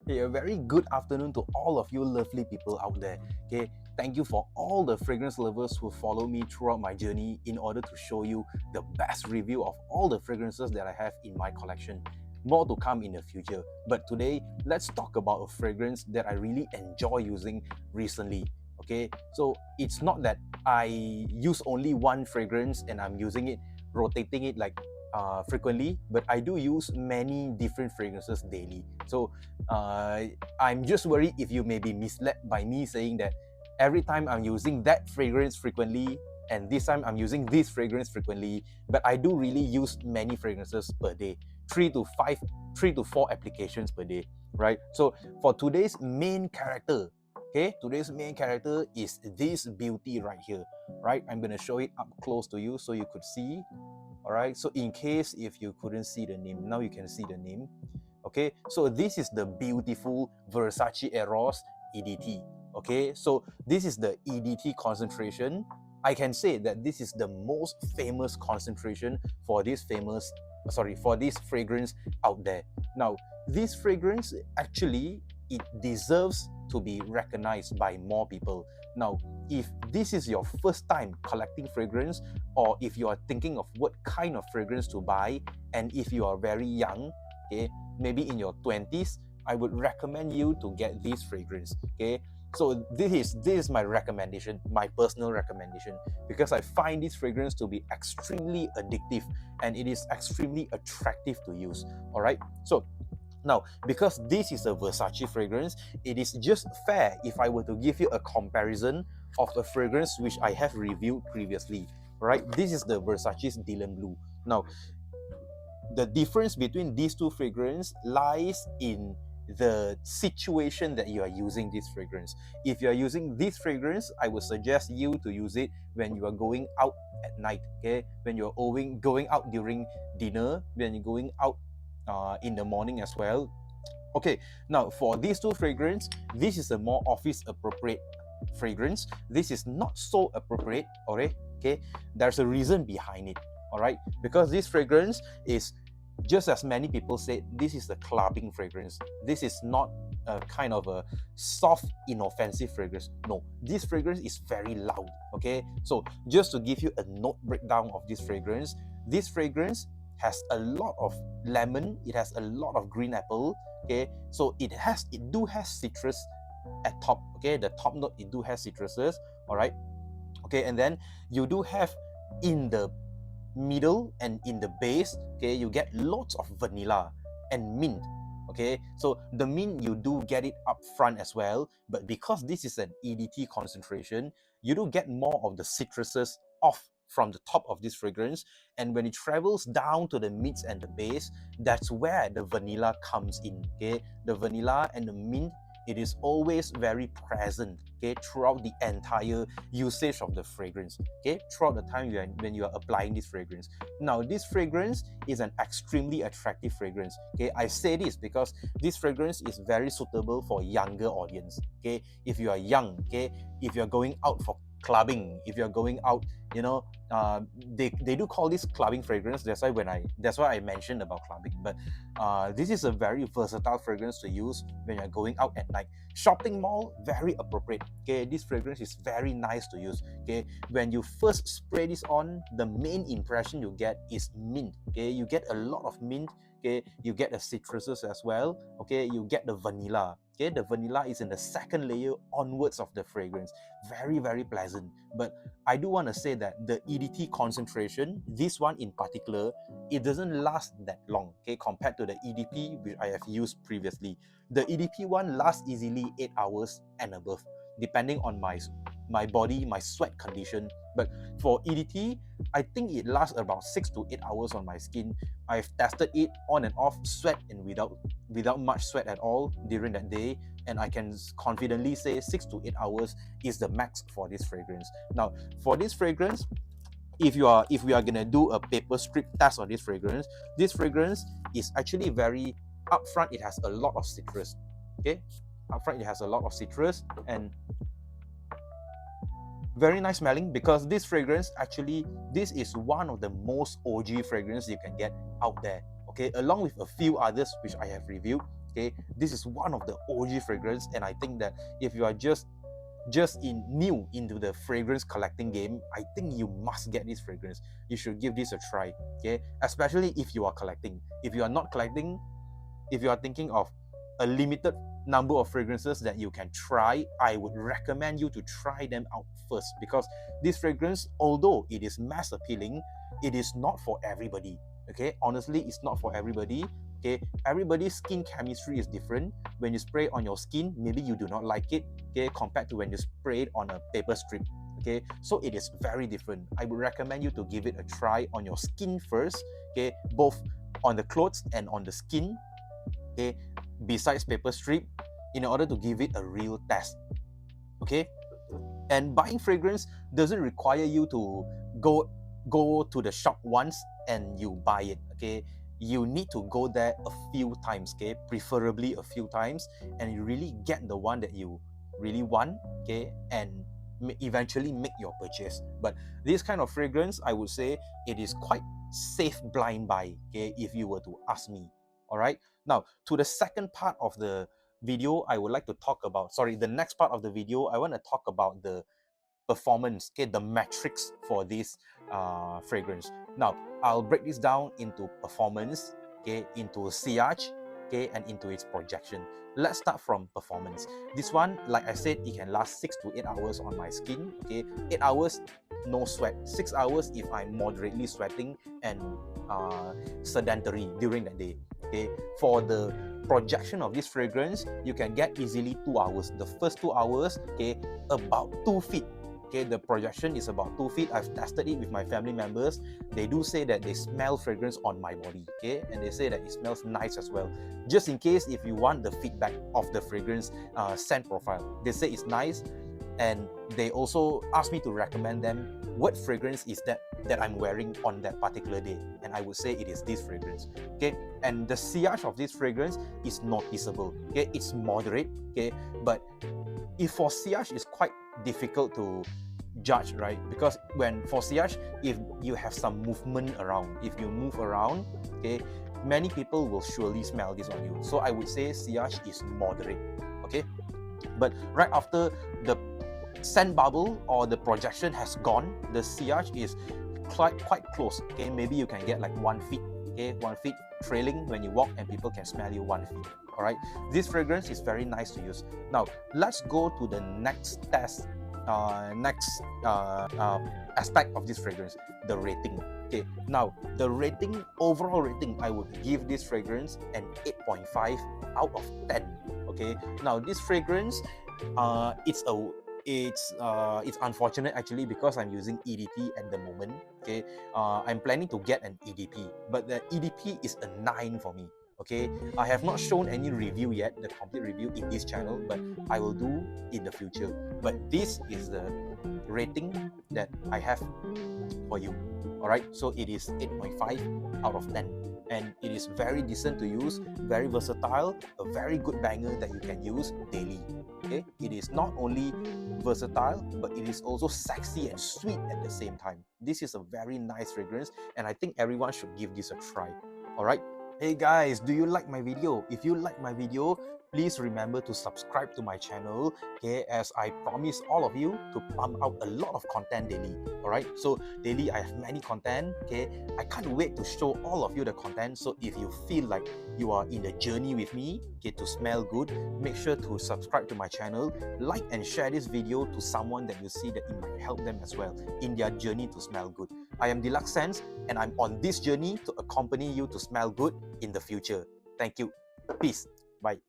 Hey, a very good afternoon to all of you lovely people out there. Okay, thank you for all the fragrance lovers who follow me throughout my journey in order to show you the best review of all the fragrances that I have in my collection. More to come in the future. But today, let's talk about a fragrance that I really enjoy using recently. Okay, so it's not that I use only one fragrance and I'm using it, rotating it like frequently, but I do use many different fragrances daily. So I'm just worried if you may be misled by me saying that every time I'm using that fragrance frequently and this time I'm using this fragrance frequently, but I do really use many fragrances per day, 3 to 4 applications per day, right? So for today's main character, okay, today's main character is this beauty right here, right? I'm gonna show it up close to you so you could see. All right, so in case if you couldn't see the name, now you can see the name. Okay, so this is the beautiful Versace Eros EDT. Okay, so this is the EDT concentration. I can say that this is the most famous concentration for this fragrance out there. Now, this fragrance actually, it deserves to be recognized by more people. Now, if this is your first time collecting fragrance, or if you are thinking of what kind of fragrance to buy, and if you are very young, okay, maybe in your 20s, I would recommend you to get this fragrance. Okay, so this is my recommendation, my personal recommendation, because I find this fragrance to be extremely addictive and it is extremely attractive to use. All right, so now, because this is a Versace fragrance, it is just fair if I were to give you a comparison of a fragrance which I have reviewed previously. Right? This is the Versace's Dylan Blue. Now, the difference between these two fragrances lies in the situation that you are using this fragrance. If you are using this fragrance, I would suggest you to use it when you are going out at night. Okay, when you're going out during dinner, when you're going out in the morning as well. Okay, now for these two fragrance, this is a more office appropriate fragrance. This is not so appropriate. Alright, okay, there's a reason behind it. All right, because this fragrance is, just as many people say, this is a clubbing fragrance. This is not a kind of a soft, inoffensive fragrance. No, this fragrance is very loud. Okay, so just to give you a note breakdown of this fragrance has a lot of lemon, it has a lot of green apple. Okay, so it do has citrus at top. Okay, the top note, it do has citruses. All right, okay, and then you do have in the middle and in the base, okay, you get lots of vanilla and mint. Okay, so the mint, you do get it up front as well, but because this is an EDT concentration, you do get more of the citruses off from the top of this fragrance, and when it travels down to the mids and the base, that's where the vanilla comes in. Okay, the vanilla and the mint, it is always very present, okay, throughout the entire usage of the fragrance, okay, throughout the time when you are applying this fragrance. Now, this fragrance is an extremely attractive fragrance. Okay, I say this because this fragrance is very suitable for younger audience. Okay, if you are young, okay, if you're going out for clubbing, if you're going out, you know, they do call this clubbing fragrance. That's why I mentioned about clubbing. But this is a very versatile fragrance to use when you're going out at night. Shopping mall, very appropriate. Okay, this fragrance is very nice to use. Okay, when you first spray this on, the main impression you get is mint. Okay, you get a lot of mint. Okay, you get the citruses as well. Okay, you get the vanilla. Okay, the vanilla is in the second layer onwards of the fragrance. Very, very pleasant. But I do want to say that the EDT concentration, this one in particular, it doesn't last that long, okay, compared to the EDP which I have used previously. The EDP one lasts easily 8 hours and above, depending on my body, my sweat condition. But for EDT, I think it lasts about 6 to 8 hours on my skin. I've tested it on and off, sweat and without much sweat at all during that day, and I can confidently say 6 to 8 hours is the max for this fragrance. Now, for this fragrance, if we are gonna do a paper strip test on this fragrance is actually very upfront. It has a lot of citrus. Okay, upfront it has a lot of citrus and very nice smelling, because this fragrance actually, this is one of the most OG fragrance you can get out there. Okay, along with a few others which I have reviewed. Okay, this is one of the OG fragrance, and I think that if you are just new into the fragrance collecting game, I think you must get this fragrance. You should give this a try. Okay, especially if you are collecting. If you are not collecting, if you are thinking of a limited number of fragrances that you can try, I would recommend you to try them out first, because this fragrance, although it is mass appealing, it is not for everybody. Okay, honestly, it's not for everybody. Okay, everybody's skin chemistry is different. When you spray on your skin, maybe you do not like it, okay, compared to when you spray it on a paper strip. Okay, so it is very different. I would recommend you to give it a try on your skin first, okay, both on the clothes and on the skin, okay, besides paper strip, in order to give it a real test. Okay, and buying fragrance doesn't require you to go to the shop once and you buy it. Okay, you need to go there a few times, okay, preferably a few times, and you really get the one that you really want, okay, and eventually make your purchase. But this kind of fragrance, I would say it is quite safe blind buy, okay, if you were to ask me. All right, now to the second part of the video, I would like to talk about, sorry, the next part of the video, I want to talk about the performance, okay, the metrics for this fragrance. Now, I'll break this down into performance, okay, into sillage, okay, and into its projection. Let's start from performance. This one, like I said, it can last 6 to 8 hours on my skin, okay. 8 hours, no sweat. 6 hours if I'm moderately sweating and sedentary during that day, okay. For the projection of this fragrance, you can get easily 2 hours. The first 2 hours, okay, about 2 feet. Okay, the projection is about 2 feet. I've tested it with my family members. They do say that they smell fragrance on my body, okay, and they say that it smells nice as well. Just in case if you want the feedback of the fragrance scent profile, they say it's nice, and they also asked me to recommend them what fragrance is that I'm wearing on that particular day, and I would say it is this fragrance. Okay, and the sillage of this fragrance is noticeable. Okay, it's moderate. Okay, but if for sillage is quite difficult to judge, right? Because when for sillage, if you have some movement around, if you move around, okay, many people will surely smell this on you. So I would say sillage is moderate. Okay, but right after the scent bubble or the projection has gone, the sillage is quite close. Okay, maybe you can get like 1 feet. Okay, 1 feet trailing when you walk, and people can smell you 1 feet. All right, this fragrance is very nice to use. Now let's go to the next aspect of this fragrance, the rating. Okay, now the rating, overall rating, I would give this fragrance an 8.5 out of 10. Okay, now this fragrance, it's unfortunate actually, because I'm using EDT at the moment. Okay, I'm planning to get an EDP, but the EDP is a 9 for me. Okay, I have not shown any review yet, the complete review in this channel, but I will do in the future. But this is the rating that I have for you. All right, so it is 8.5 out of 10, and it is very decent to use, very versatile, a very good banger that you can use daily. Okay, it is not only versatile, but it is also sexy and sweet at the same time. This is a very nice fragrance, and I think everyone should give this a try. All right. Hey guys, do you like my video? If you like my video, please remember to subscribe to my channel, okay, as I promise all of you to pump out a lot of content daily. All right, so daily I have many content. Okay, I can't wait to show all of you the content. So if you feel like you are in the journey with me, okay, to smell good, make sure to subscribe to my channel, like and share this video to someone that you see that it might help them as well in their journey to smell good. I am Deluxe Sense, and I'm on this journey to accompany you to smell good in the future. Thank you. Peace. Bye.